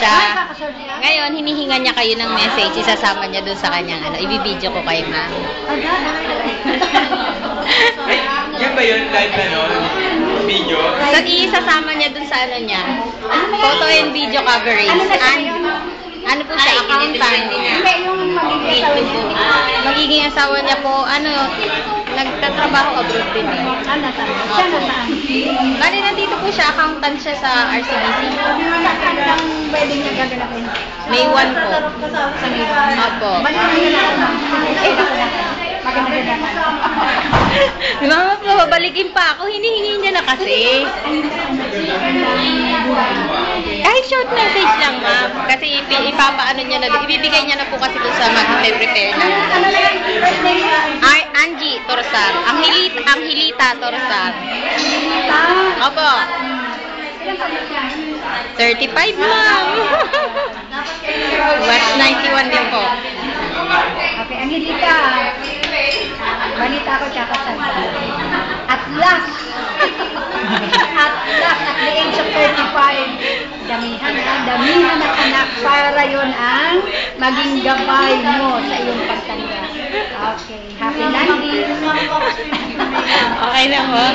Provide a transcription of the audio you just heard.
siya. Ngayon, hinihinga niya kayo ng message, isasama niya dun sa kanyang, ibibideo ko kay ma'am. Yan ba yun? Live na no? Video? So, isasama niya dun sa niya, photo and video coverage. Ano po siya, accountant. Magiging asawa niya po, nagtatrabaho abroad din eh. Siya nasaan? Bali, nandito po siya, accountant siya sa RCBC. Ang wedding niya gaganapin? May 1 po. Opo. Mama po, babalikin pa ako. Hinihingi niya na kasi. Kahit short message lang, ma'am. Kasi ipapaano niya na, ibibigay niya na po kasi doon sa mag-prepare na. Angie Torsar. Angelita Torsar. Opo. 35, ma'am. Watch 91 din po. Okay, Angelita. Balita ko siya kasal. At last, at the age of 35, damihan ng anak para yun ang maging gabay mo sa iyong pagtanda. Okay, happy landing. Okay na po.